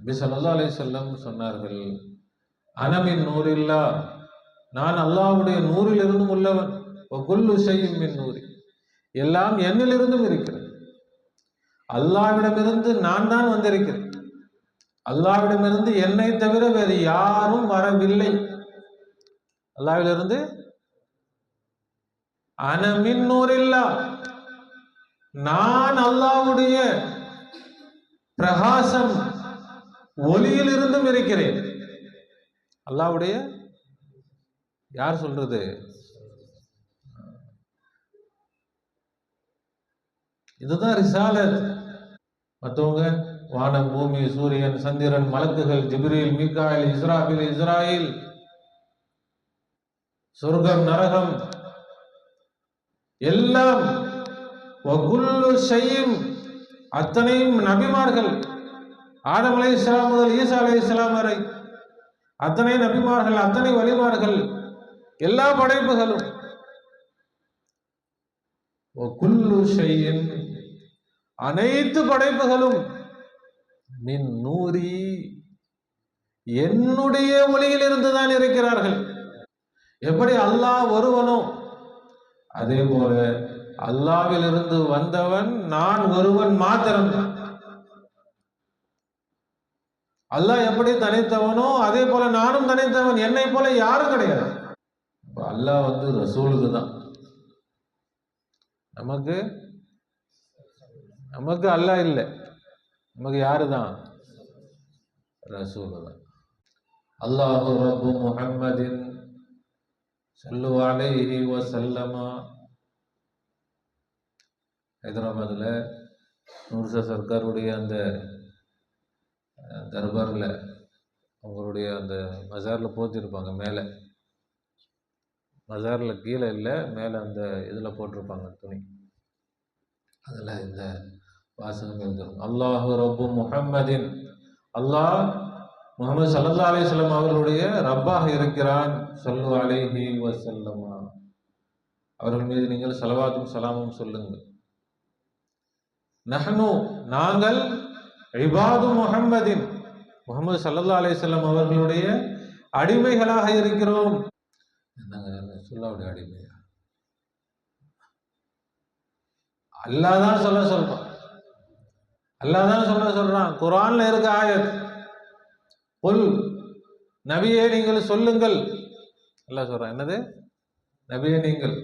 நபி ஸல்லல்லாஹு அலைஹி வஸல்லம் சொன்னார்கள், அனமின் நூரில்லா, நான் அல்லாஹ்வுடைய நூறிலிருந்தும் உள்ளவன், குல்லு ஷைஇன் மின் நூரி, எல்லாம் என்னிலிருந்தும் இருக்கிறது. அல்லாஹ்விடமிருந்து நான் தான் வந்திருக்கிறேன். அல்லாஹ்விடமிருந்து என்னை தவிர வேறு யாரும் வரவில்லை. அல்லாஹ்விலிருந்து அனமின் நூரில்லா, நான் அல்லாஹ்வுடைய பிரகாசம் ஒளியில் இருந்தும் இருக்கிறேன். அல்லாஹ்வுடைய யார் சொல்றது? இதுதான் ரிசாலத். மற்றவங்க வானம், பூமி, சூரியன், சந்திரன், மலக்குகள், ஜிப்ரீல், மீகாயில், இஸ்ராபில், இஸ்ராயில், சொர்க்கம், நரகம் எல்லாம் வகுல்லு ஷைஇன், அத்தனையும் நபிமார்கள். ஆதம் அலைஹிஸ்ஸலாம் முதல் ஈசா அலைஹிஸ்ஸலாம் வரை அத்தனை நபிமார்கள், அத்தனை வலிமார்கள், எல்லா படைப்புகளும் வகுல்லு ஷைஇன், அனைத்து படைப்புகளும் மின் நூரி, என்னுடைய ஒளியில் இருந்துதான் இருக்கிறார்கள். எப்படி அல்லாஹ் ஒருவனோ அதே போல அல்லாஹ்வில் இருந்து வந்தவன் நான் ஒருவன் மாத்திரம். அல்லாஹ் எப்படி தனித்தவனோ அதே போல நானும் தனித்தவன், என்னை போல யாரும் கிடையாது. அல்லாஹ் ரசூலுக்கு தான். நமக்கு நமக்கு அல்லாஹ் இல்லை, நமக்கு யாரு தான்? ரசூல் தான். அல்லாஹு ரப்பு முஹம்மதின் ஸல்லு அலைஹி வஸல்லம. ஹைதராபாத்ல நூர்ஷா சர்க்காருடைய அந்த தர்பாரில் அவங்களுடைய அந்த மஜாரில் போத்திருப்பாங்க. மேலே மஜாரில் கீழே இல்லை, மேலே அந்த இதில் போட்டிருப்பாங்க துணி. அதில் இந்த வாசகம் எழுதிரும், அல்லாஹு ரப்பு முஹம்மதின், அல்லாஹ் முஹம்மது ஸல்லல்லாஹு அலைஹி வஸல்லம் அவர்களுடைய ரப்பாக இருக்கிறான். ஸல்லு அலைஹி வஸல்லமா, அவர்கள் மீது நீங்கள் ஸலவாத்தும் ஸலாமும் சொல்லுங்கள். நஹ்னு, நாங்கள், இபாது முஹம்மதின், முஹம்மது ஸல்லல்லாஹு அலைஹி வஸல்லம் அவர்களுடைய அடிமைகளாக இருக்கிறோம். என்னங்க சொல்லாவுடைய அடிமையா? அல்லாஹ் தான் சொல்றான். அல்லாஹ் தான் சொல்றான். குர்ஆன்ல இருக்க ஆயத், குல், நபியே நீங்கள் சொல்லுங்கள். அல்லாஹ் சொல்றான். என்னது? நபியே நீங்கள்